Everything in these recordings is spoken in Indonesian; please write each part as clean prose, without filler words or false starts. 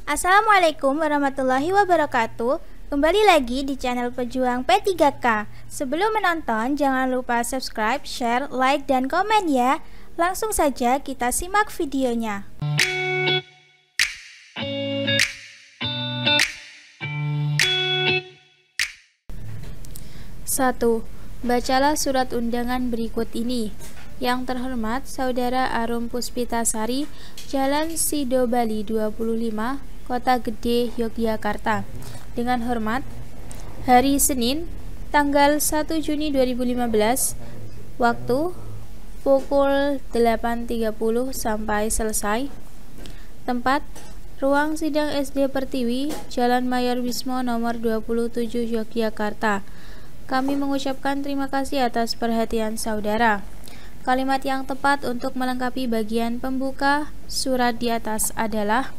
Assalamualaikum warahmatullahi wabarakatuh. Kembali lagi di channel Pejuang P3K. Sebelum menonton, jangan lupa subscribe, share, like, dan komen ya. Langsung saja kita simak videonya. 1. Bacalah surat undangan berikut ini. Yang terhormat Saudara Arum Puspitasari, Jalan Sidobali 25, Kota Gede, Yogyakarta. Dengan hormat, hari Senin, tanggal 1 Juni 2015, waktu pukul 8.30 sampai selesai. Tempat, ruang sidang SD Pertiwi, Jalan Mayor Wismo nomor 27, Yogyakarta. Kami mengucapkan terima kasih atas perhatian saudara. Kalimat yang tepat untuk melengkapi bagian pembuka surat di atas adalah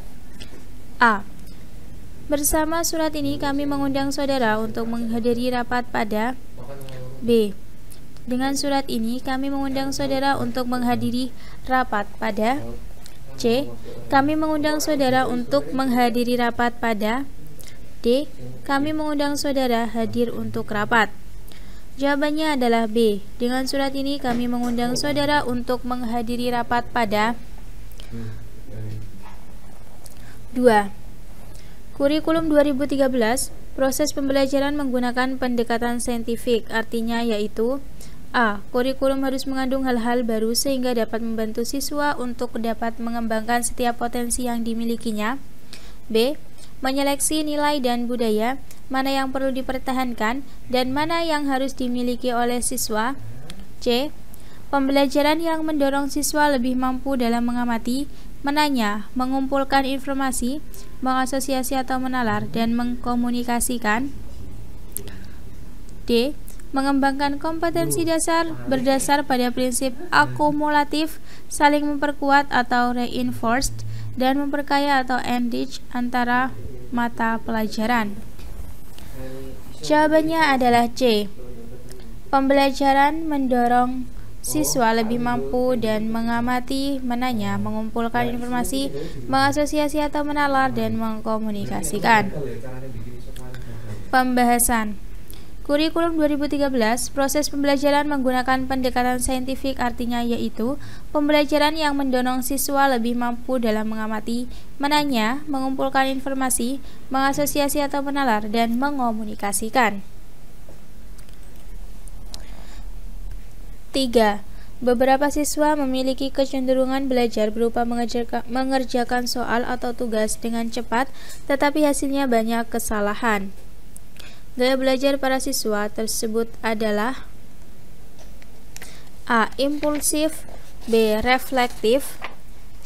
A. Bersama surat ini kami mengundang saudara untuk menghadiri rapat pada B. Dengan surat ini kami mengundang saudara untuk menghadiri rapat pada C. Kami mengundang saudara untuk menghadiri rapat pada D. Kami mengundang saudara hadir untuk rapat. Jawabannya adalah B. Dengan surat ini kami mengundang saudara untuk menghadiri rapat pada 2. Kurikulum 2013, proses pembelajaran menggunakan pendekatan saintifik, artinya yaitu A. Kurikulum harus mengandung hal-hal baru sehingga dapat membantu siswa untuk dapat mengembangkan setiap potensi yang dimilikinya. B. Menyeleksi nilai dan budaya, mana yang perlu dipertahankan dan mana yang harus dimiliki oleh siswa. C. Pembelajaran yang mendorong siswa lebih mampu dalam mengamati, menanya, mengumpulkan informasi, mengasosiasi atau menalar, dan mengkomunikasikan. D. Mengembangkan kompetensi dasar berdasar pada prinsip akumulatif, saling memperkuat atau reinforced, dan memperkaya atau enrich antara mata pelajaran. Jawabannya adalah C. Pembelajaran mendorong siswa lebih mampu dan mengamati, menanya, mengumpulkan informasi, mengasosiasi atau menalar, dan mengkomunikasikan. Pembahasan. Kurikulum 2013, proses pembelajaran menggunakan pendekatan saintifik, artinya yaitu pembelajaran yang mendorong siswa lebih mampu dalam mengamati, menanya, mengumpulkan informasi, mengasosiasi atau menalar, dan mengomunikasikan. 3. Beberapa siswa memiliki kecenderungan belajar berupa mengerjakan soal atau tugas dengan cepat, tetapi hasilnya banyak kesalahan. Gaya belajar para siswa tersebut adalah A. Impulsif, B. Reflektif,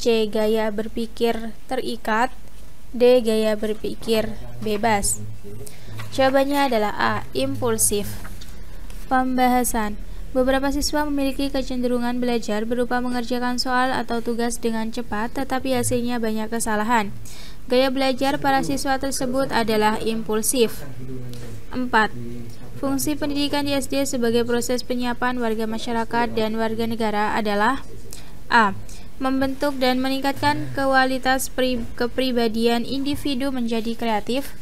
C. Gaya berpikir terikat, D. Gaya berpikir bebas. Jawabannya adalah A. Impulsif. Pembahasan. Beberapa siswa memiliki kecenderungan belajar berupa mengerjakan soal atau tugas dengan cepat, tetapi hasilnya banyak kesalahan. Gaya belajar para siswa tersebut adalah impulsif. 4. Fungsi pendidikan di SD sebagai proses penyiapan warga masyarakat dan warga negara adalah A. Membentuk dan meningkatkan kualitas kepribadian individu menjadi kreatif,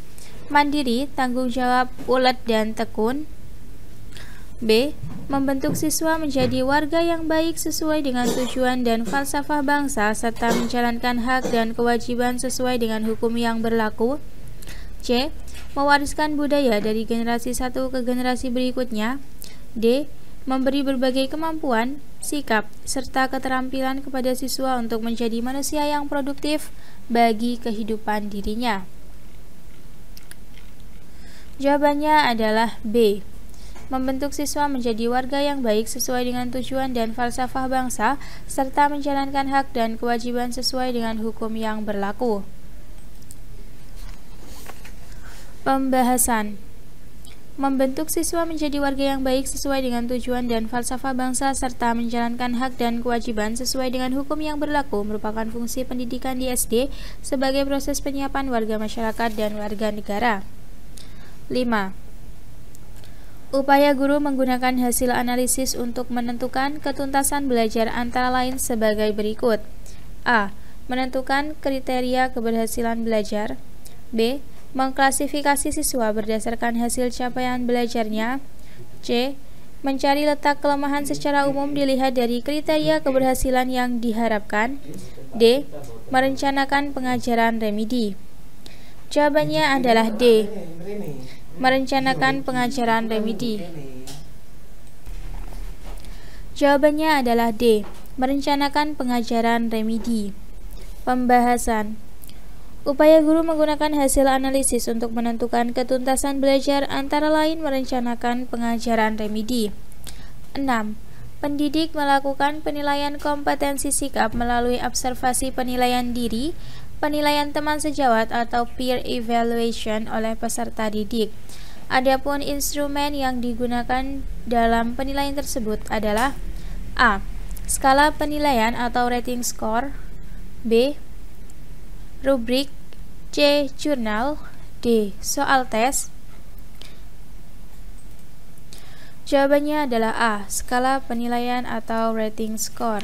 mandiri, tanggung jawab, ulet, dan tekun. B. Membentuk siswa menjadi warga yang baik sesuai dengan tujuan dan falsafah bangsa serta menjalankan hak dan kewajiban sesuai dengan hukum yang berlaku. C. Mewariskan budaya dari generasi satu ke generasi berikutnya. D. Memberi berbagai kemampuan, sikap, serta keterampilan kepada siswa untuk menjadi manusia yang produktif bagi kehidupan dirinya. Jawabannya adalah B. Membentuk siswa menjadi warga yang baik sesuai dengan tujuan dan falsafah bangsa, serta menjalankan hak dan kewajiban sesuai dengan hukum yang berlaku. Pembahasan. Membentuk siswa menjadi warga yang baik sesuai dengan tujuan dan falsafah bangsa serta menjalankan hak dan kewajiban sesuai dengan hukum yang berlaku merupakan fungsi pendidikan di SD sebagai proses penyiapan warga masyarakat dan warga negara. 5. Upaya guru menggunakan hasil analisis untuk menentukan ketuntasan belajar antara lain sebagai berikut. A. Menentukan kriteria keberhasilan belajar. B. Mengklasifikasi siswa berdasarkan hasil capaian belajarnya. C. Mencari letak kelemahan secara umum dilihat dari kriteria keberhasilan yang diharapkan. D. Merencanakan pengajaran remedi. Jawabannya adalah D. Merencanakan pengajaran remedi. Jawabannya adalah D. Merencanakan pengajaran remedi. Pembahasan. Upaya guru menggunakan hasil analisis untuk menentukan ketuntasan belajar antara lain merencanakan pengajaran remedi. 6. Pendidik melakukan penilaian kompetensi sikap melalui observasi penilaian diri, penilaian teman sejawat atau peer evaluation oleh peserta didik. Adapun instrumen yang digunakan dalam penilaian tersebut adalah A. Skala penilaian atau rating score. B. Rubrik. C. Jurnal. D. Soal tes. Jawabannya adalah A. Skala penilaian atau rating score.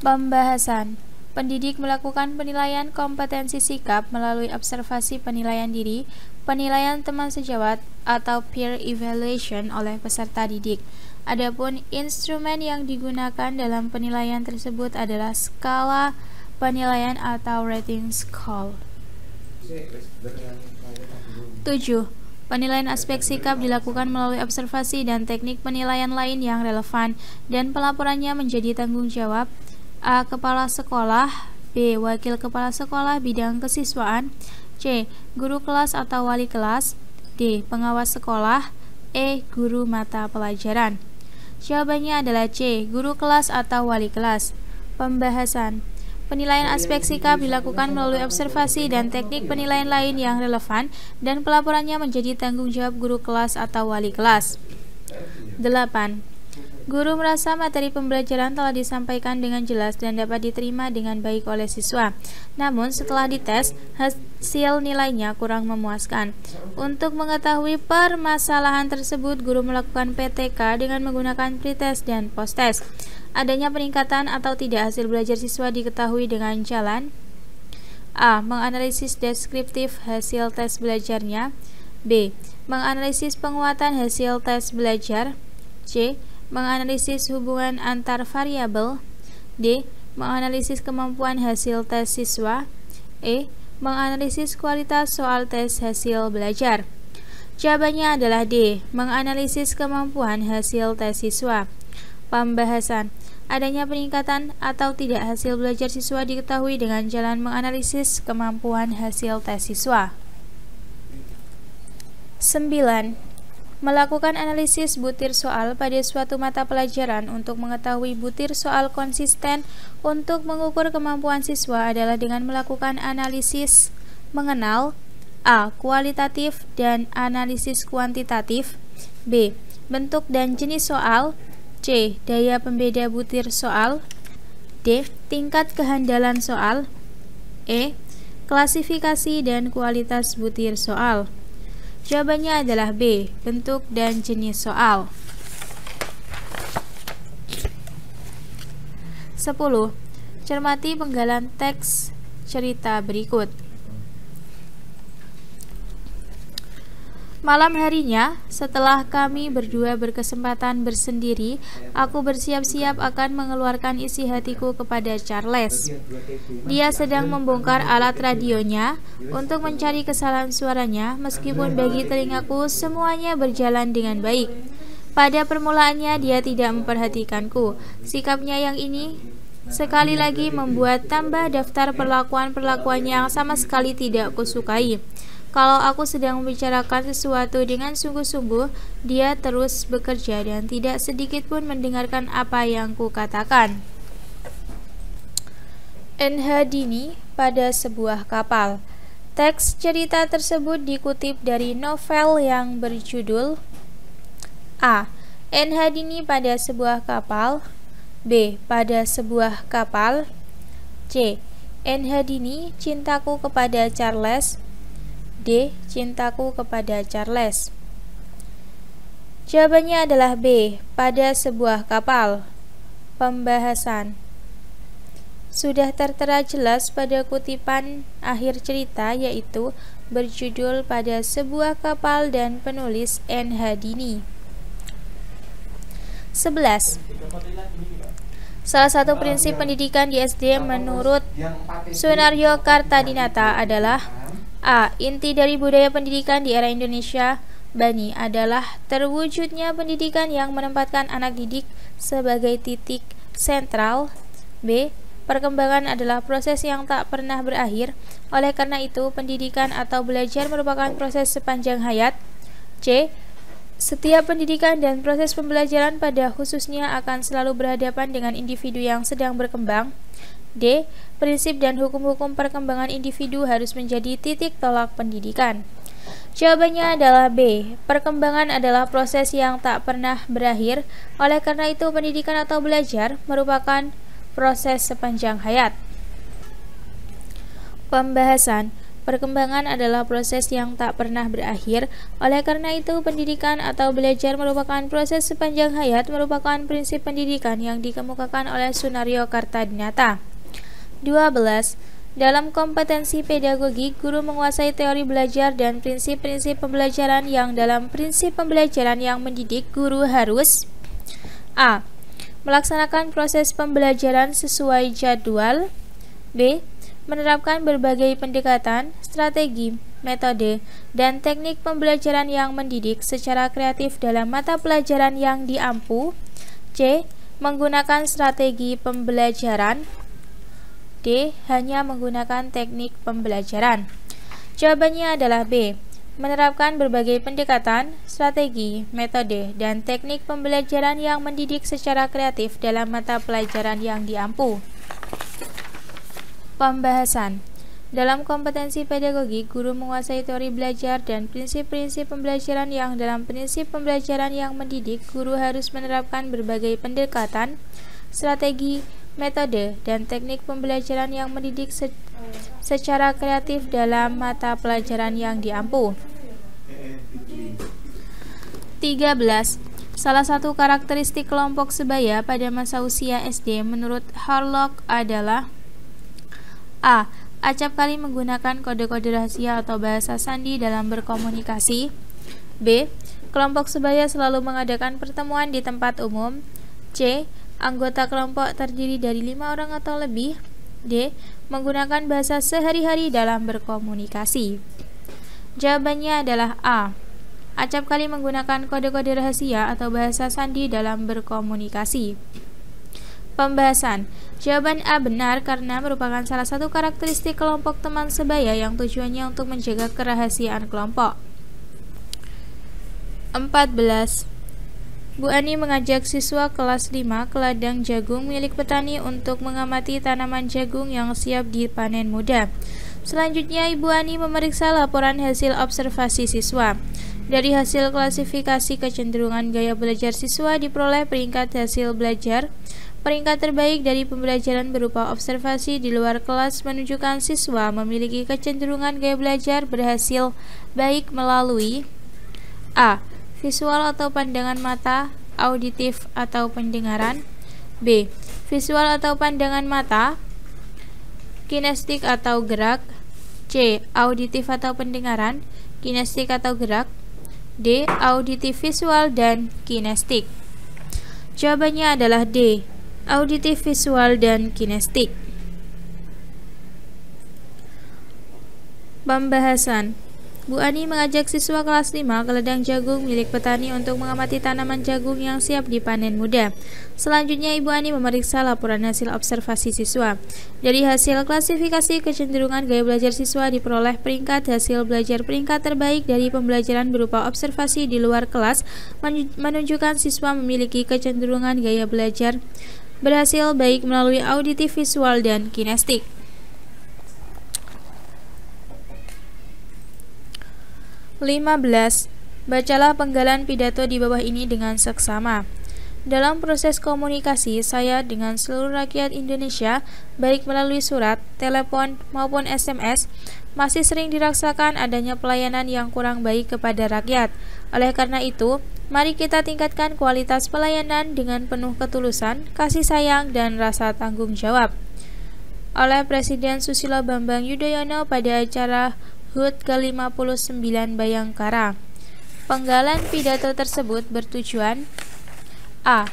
Pembahasan. Pendidik melakukan penilaian kompetensi sikap melalui observasi penilaian diri, penilaian teman sejawat atau peer evaluation oleh peserta didik. Adapun instrumen yang digunakan dalam penilaian tersebut adalah skala penilaian atau rating score. 7. Penilaian aspek sikap dilakukan melalui observasi dan teknik penilaian lain yang relevan dan pelaporannya menjadi tanggung jawab A. Kepala sekolah. B. Wakil kepala sekolah bidang kesiswaan. C. Guru kelas atau wali kelas. D. Pengawas sekolah. E. Guru mata pelajaran. Jawabannya adalah C. Guru kelas atau wali kelas. Pembahasan. Penilaian aspek sikap dilakukan melalui observasi dan teknik penilaian lain yang relevan dan pelaporannya menjadi tanggung jawab guru kelas atau wali kelas. 8. Guru merasa materi pembelajaran telah disampaikan dengan jelas dan dapat diterima dengan baik oleh siswa. Namun setelah dites, hasil nilainya kurang memuaskan. Untuk mengetahui permasalahan tersebut, guru melakukan PTK dengan menggunakan pretest dan posttest. Adanya peningkatan atau tidak hasil belajar siswa diketahui dengan jalan A. Menganalisis deskriptif hasil tes belajarnya. B. Menganalisis penguatan hasil tes belajar. C. Menganalisis hubungan antar variabel. D. Menganalisis kemampuan hasil tes siswa. E. Menganalisis kualitas soal tes hasil belajar. Jawabannya adalah D. Menganalisis kemampuan hasil tes siswa. Pembahasan. Adanya peningkatan atau tidak hasil belajar siswa diketahui dengan jalan menganalisis kemampuan hasil tes siswa. 9. Melakukan analisis butir soal pada suatu mata pelajaran untuk mengetahui butir soal konsisten untuk mengukur kemampuan siswa adalah dengan melakukan analisis mengenal A. Kualitatif dan analisis kuantitatif. B. Bentuk dan jenis soal. C. Daya pembeda butir soal. D. Tingkat kehandalan soal. E. Klasifikasi dan kualitas butir soal. Jawabannya adalah B. Bentuk dan jenis soal. 10. Cermati penggalan teks cerita berikut. Malam harinya, setelah kami berdua berkesempatan bersendiri, aku bersiap-siap akan mengeluarkan isi hatiku kepada Charles. Dia sedang membongkar alat radionya untuk mencari kesalahan suaranya, meskipun bagi telingaku semuanya berjalan dengan baik. Pada permulaannya dia tidak memperhatikanku. Sikapnya yang ini sekali lagi membuat tambah daftar perlakuan-perlakuan yang sama sekali tidak kusukai. Kalau aku sedang membicarakan sesuatu dengan sungguh-sungguh, dia terus bekerja dan tidak sedikit pun mendengarkan apa yang kukatakan. Enhadini pada sebuah kapal. Teks cerita tersebut dikutip dari novel yang berjudul A. Enhadini pada sebuah kapal. B. Pada sebuah kapal. C. Enhadini, cintaku kepada Charles. D. Cintaku kepada Charles. Jawabannya adalah B. Pada sebuah kapal. Pembahasan. sudah tertera jelas pada kutipan akhir cerita, yaitu berjudul Pada Sebuah Kapal dan penulis N.H. Dini. 11. Salah satu prinsip pendidikan di SD menurut Sunaryo Kartadinata adalah A. Inti dari budaya pendidikan di era Indonesia Bani adalah terwujudnya pendidikan yang menempatkan anak didik sebagai titik sentral. B. Perkembangan adalah proses yang tak pernah berakhir. Oleh karena itu, pendidikan atau belajar merupakan proses sepanjang hayat. C. Setiap pendidikan dan proses pembelajaran pada khususnya akan selalu berhadapan dengan individu yang sedang berkembang. D. Prinsip dan hukum-hukum perkembangan individu harus menjadi titik tolak pendidikan. Jawabannya adalah B. Perkembangan adalah proses yang tak pernah berakhir. Oleh karena itu, pendidikan atau belajar merupakan proses sepanjang hayat. Pembahasan. Perkembangan adalah proses yang tak pernah berakhir. Oleh karena itu, pendidikan atau belajar merupakan proses sepanjang hayat, merupakan prinsip pendidikan yang dikemukakan oleh Sunaryo Kartadinata. 12. Dalam kompetensi pedagogi, guru menguasai teori belajar dan prinsip-prinsip pembelajaran yang dalam prinsip pembelajaran yang mendidik, guru harus A. Melaksanakan proses pembelajaran sesuai jadwal. B. Menerapkan berbagai pendekatan, strategi, metode, dan teknik pembelajaran yang mendidik secara kreatif dalam mata pelajaran yang diampu. C. Menggunakan strategi pembelajaran. D. Hanya menggunakan teknik pembelajaran. Jawabannya adalah B. Menerapkan berbagai pendekatan, strategi, metode, dan teknik pembelajaran yang mendidik secara kreatif dalam mata pelajaran yang diampu. Pembahasan. Dalam kompetensi pedagogi, guru menguasai teori belajar dan prinsip-prinsip pembelajaran yang dalam prinsip pembelajaran yang mendidik, guru harus menerapkan berbagai pendekatan, strategi, metode, dan teknik pembelajaran yang mendidik secara kreatif dalam mata pelajaran yang diampu. 13. Salah satu karakteristik kelompok sebaya pada masa usia SD menurut Harlock adalah A. Acap kali menggunakan kode-kode rahasia atau bahasa sandi dalam berkomunikasi. B. Kelompok sebaya selalu mengadakan pertemuan di tempat umum. C. Anggota kelompok terdiri dari 5 orang atau lebih. D. Menggunakan bahasa sehari-hari dalam berkomunikasi. Jawabannya adalah A. Acap kali menggunakan kode-kode rahasia atau bahasa sandi dalam berkomunikasi. Pembahasan. Jawaban A benar karena merupakan salah satu karakteristik kelompok teman sebaya yang tujuannya untuk menjaga kerahasiaan kelompok. 14. Bu Ani mengajak siswa kelas 5 ke ladang jagung milik petani untuk mengamati tanaman jagung yang siap dipanen muda. Selanjutnya, Ibu Ani memeriksa laporan hasil observasi siswa. Dari hasil klasifikasi kecenderungan gaya belajar siswa diperoleh peringkat hasil belajar. Peringkat terbaik dari pembelajaran berupa observasi di luar kelas menunjukkan siswa memiliki kecenderungan gaya belajar berhasil baik melalui A. Visual atau pandangan mata, auditif atau pendengaran. B. Visual atau pandangan mata, kinestik atau gerak. C. Auditif atau pendengaran, kinestik atau gerak. D. Auditif, visual, dan kinestik. Jawabannya adalah D. Auditif, visual, dan kinestik. Pembahasan. Bu Ani mengajak siswa kelas 5 ke ladang jagung milik petani untuk mengamati tanaman jagung yang siap dipanen muda. Selanjutnya, Ibu Ani memeriksa laporan hasil observasi siswa. Dari hasil klasifikasi kecenderungan gaya belajar siswa diperoleh peringkat hasil belajar peringkat terbaik dari pembelajaran berupa observasi di luar kelas menunjukkan siswa memiliki kecenderungan gaya belajar berhasil baik melalui auditif, visual, dan kinestik. 15. Bacalah penggalan pidato di bawah ini dengan seksama. Dalam proses komunikasi saya dengan seluruh rakyat Indonesia, baik melalui surat, telepon, maupun SMS, masih sering dirasakan adanya pelayanan yang kurang baik kepada rakyat. Oleh karena itu, mari kita tingkatkan kualitas pelayanan dengan penuh ketulusan, kasih sayang, dan rasa tanggung jawab. oleh Presiden Susilo Bambang Yudhoyono pada acara HUT ke-59 Bayangkara. Penggalan pidato tersebut bertujuan A.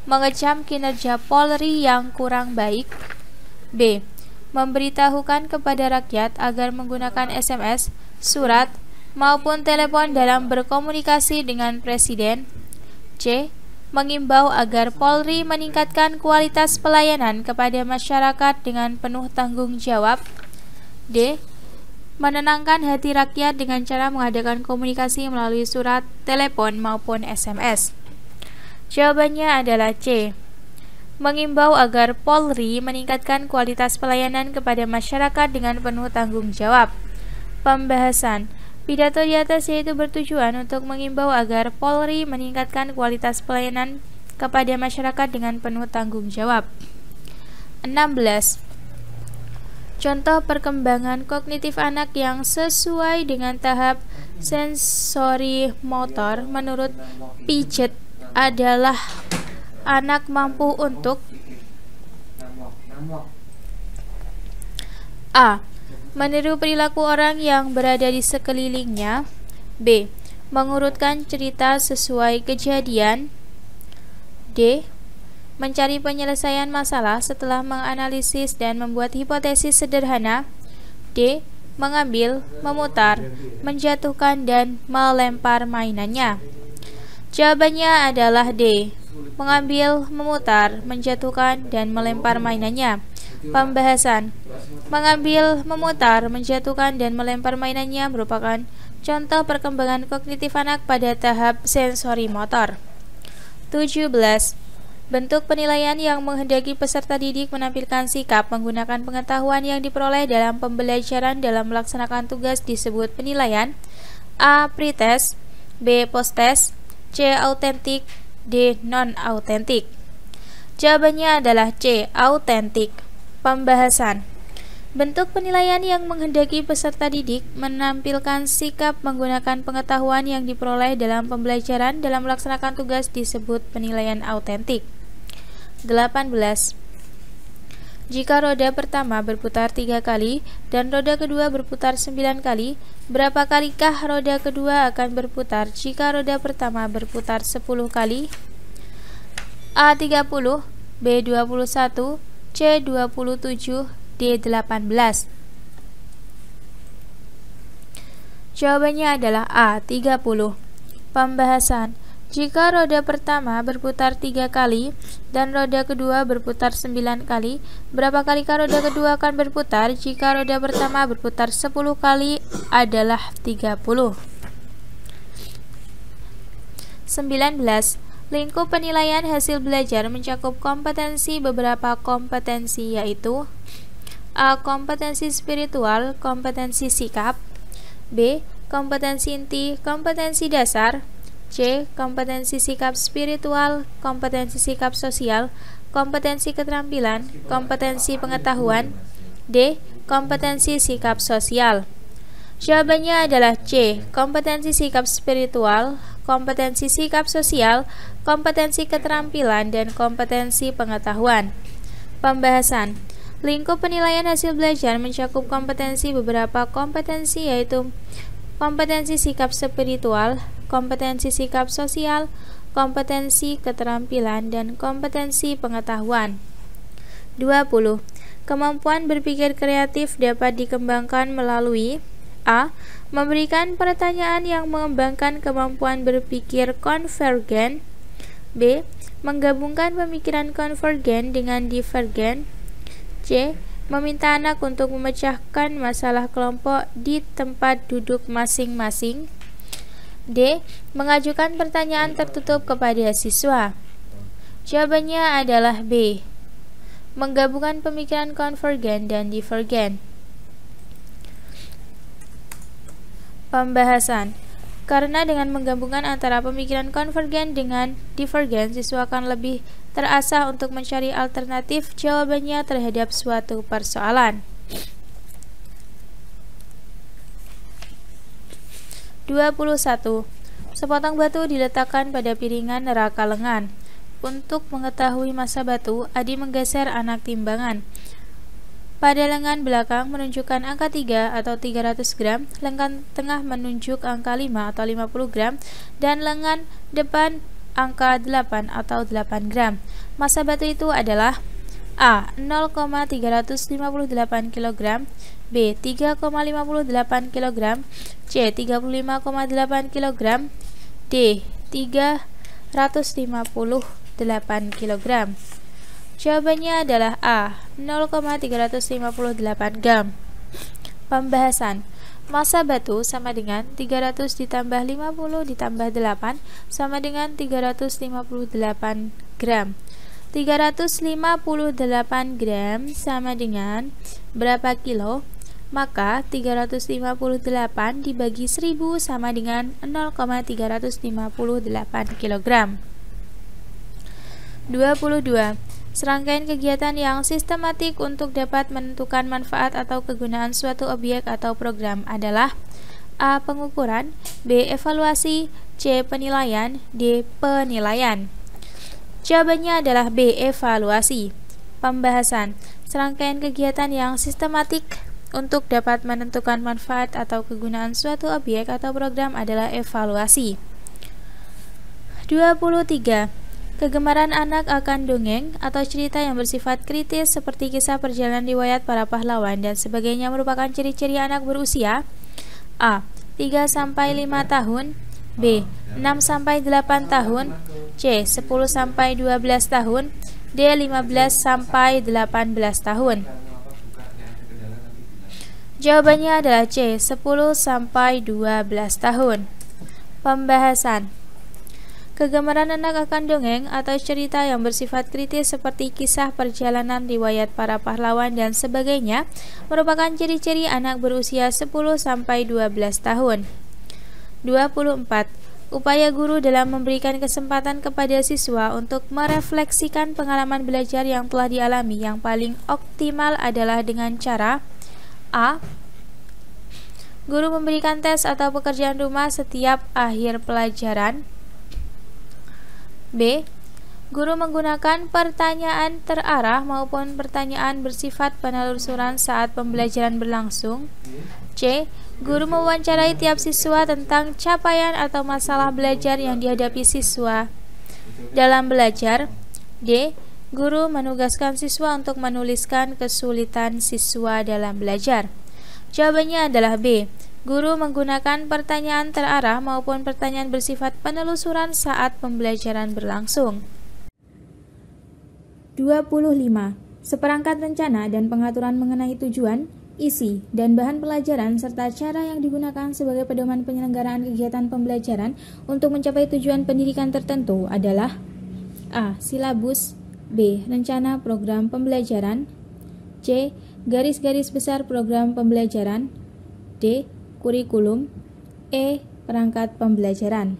Mengecam kinerja Polri yang kurang baik. B. Memberitahukan kepada rakyat agar menggunakan SMS, surat, maupun telepon dalam berkomunikasi dengan Presiden. C. Mengimbau agar Polri meningkatkan kualitas pelayanan kepada masyarakat dengan penuh tanggung jawab. D. Menenangkan hati rakyat dengan cara mengadakan komunikasi melalui surat, telepon, maupun SMS. Jawabannya adalah C. Mengimbau agar Polri meningkatkan kualitas pelayanan kepada masyarakat dengan penuh tanggung jawab. Pembahasan. Pidato di atas yaitu bertujuan untuk mengimbau agar Polri meningkatkan kualitas pelayanan kepada masyarakat dengan penuh tanggung jawab. 16. Contoh perkembangan kognitif anak yang sesuai dengan tahap sensori motor menurut Piaget adalah anak mampu untuk A. Meniru perilaku orang yang berada di sekelilingnya. B. Mengurutkan cerita sesuai kejadian. D. Mencari penyelesaian masalah setelah menganalisis dan membuat hipotesis sederhana. D. Mengambil, memutar, menjatuhkan, dan melempar mainannya. Jawabannya adalah D. Mengambil, memutar, menjatuhkan, dan melempar mainannya. Pembahasan. Mengambil, memutar, menjatuhkan, dan melempar mainannya merupakan contoh perkembangan kognitif anak pada tahap sensori motor. 17. Bentuk penilaian yang menghendaki peserta didik menampilkan sikap menggunakan pengetahuan yang diperoleh dalam pembelajaran dalam melaksanakan tugas disebut penilaian. A. Pretest, B. Posttest, C. Autentik, D. Non-autentik. Jawabannya adalah C. Autentik. Pembahasan. Bentuk penilaian yang menghendaki peserta didik menampilkan sikap menggunakan pengetahuan yang diperoleh dalam pembelajaran dalam melaksanakan tugas disebut penilaian autentik. 18. Jika roda pertama berputar 3 kali dan roda kedua berputar 9 kali, berapa kalikah roda kedua akan berputar jika roda pertama berputar 10 kali? A. 30, B. 21, C. 27, D. 18. Jawabannya adalah A. 30. Pembahasan. Jika roda pertama berputar 3 kali dan roda kedua berputar 9 kali, berapa kalikah roda kedua akan berputar jika roda pertama berputar 10 kali adalah 30. 19. Lingkup penilaian hasil belajar mencakup kompetensi beberapa kompetensi yaitu A. Kompetensi spiritual, kompetensi sikap. B. Kompetensi inti, kompetensi dasar. C. Kompetensi sikap spiritual, kompetensi sikap sosial, kompetensi keterampilan, kompetensi pengetahuan. D. Kompetensi sikap sosial. Jawabannya adalah C. Kompetensi sikap spiritual, kompetensi sikap sosial, kompetensi keterampilan, dan kompetensi pengetahuan. Pembahasan. Lingkup penilaian hasil belajar mencakup kompetensi beberapa kompetensi yaitu kompetensi sikap spiritual, kompetensi sikap sosial, kompetensi keterampilan, dan kompetensi pengetahuan. 20. Kemampuan berpikir kreatif dapat dikembangkan melalui A. Memberikan pertanyaan yang mengembangkan kemampuan berpikir konvergen. B. Menggabungkan pemikiran konvergen dengan divergen. C. Meminta anak untuk memecahkan masalah kelompok di tempat duduk masing-masing. D. Mengajukan pertanyaan tertutup kepada siswa. Jawabannya adalah B. Menggabungkan pemikiran konvergen dan divergen. Pembahasan. Karena dengan menggabungkan antara pemikiran konvergen dengan divergen, siswa akan lebih terasah untuk mencari alternatif jawabannya terhadap suatu persoalan. 21. Sepotong batu diletakkan pada piringan neraka lengan. Untuk mengetahui massa batu, Adi menggeser anak timbangan. Pada lengan belakang menunjukkan angka 3 atau 300 gram, lengan tengah menunjuk angka 5 atau 50 gram, dan lengan depan angka 8 atau 8 gram. Massa batu itu adalah A. 0,358 kg, B. 3,58 kg, C. 35,8 kg, D. 358 kg. Jawabannya adalah A. 0,358 gram. Pembahasan. Massa batu sama dengan 300 ditambah 50 ditambah 8 sama dengan 358 gram. 358 gram sama dengan berapa kilo? Maka 358 dibagi 1000 sama dengan 0,358 kg. 22. Serangkaian kegiatan yang sistematik untuk dapat menentukan manfaat atau kegunaan suatu objek atau program adalah A. Pengukuran, B. Evaluasi, C. Penilaian, D. Penilaian. Jawabannya adalah B. Evaluasi. Pembahasan. Serangkaian kegiatan yang sistematik untuk dapat menentukan manfaat atau kegunaan suatu objek atau program adalah evaluasi. 23. Kegemaran anak akan dongeng atau cerita yang bersifat kritis seperti kisah perjalanan riwayat para pahlawan dan sebagainya merupakan ciri-ciri anak berusia A. 3-5 tahun, B. 6-8 tahun, C. 10-12 tahun, D. 15-18 tahun. Jawabannya adalah C. 10-12 tahun. Pembahasan. Kegemaran anak akan dongeng atau cerita yang bersifat kritis seperti kisah perjalanan riwayat para pahlawan dan sebagainya merupakan ciri-ciri anak berusia 10-12 tahun. 24. Upaya guru dalam memberikan kesempatan kepada siswa untuk merefleksikan pengalaman belajar yang telah dialami yang paling optimal adalah dengan cara A. Guru memberikan tes atau pekerjaan rumah setiap akhir pelajaran, B. Guru menggunakan pertanyaan terarah maupun pertanyaan bersifat penelusuran saat pembelajaran berlangsung, C. Guru mewawancarai tiap siswa tentang capaian atau masalah belajar yang dihadapi siswa dalam belajar, D. Guru menugaskan siswa untuk menuliskan kesulitan siswa dalam belajar. Jawabannya adalah B. Guru menggunakan pertanyaan terarah maupun pertanyaan bersifat penelusuran saat pembelajaran berlangsung. 25. Seperangkat rencana dan pengaturan mengenai tujuan, isi, dan bahan pelajaran serta cara yang digunakan sebagai pedoman penyelenggaraan kegiatan pembelajaran untuk mencapai tujuan pendidikan tertentu adalah A. Silabus, B. Rencana program pembelajaran, C. Garis-garis besar program pembelajaran, D. Kurikulum, E. Perangkat pembelajaran.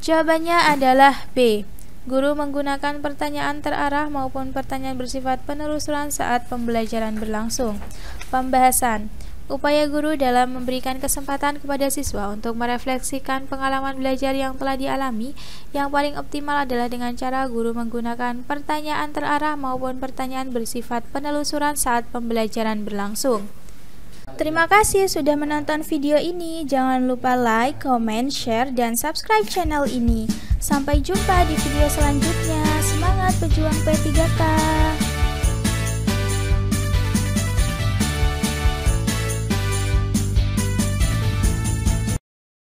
Jawabannya adalah B. Guru menggunakan pertanyaan terarah maupun pertanyaan bersifat penelusuran saat pembelajaran berlangsung. Pembahasan. Upaya guru dalam memberikan kesempatan kepada siswa untuk merefleksikan pengalaman belajar yang telah dialami yang paling optimal adalah dengan cara guru menggunakan pertanyaan terarah maupun pertanyaan bersifat penelusuran saat pembelajaran berlangsung. Terima kasih sudah menonton video ini. Jangan lupa like, comment, share, dan subscribe channel ini. Sampai jumpa di video selanjutnya. Semangat pejuang P3K!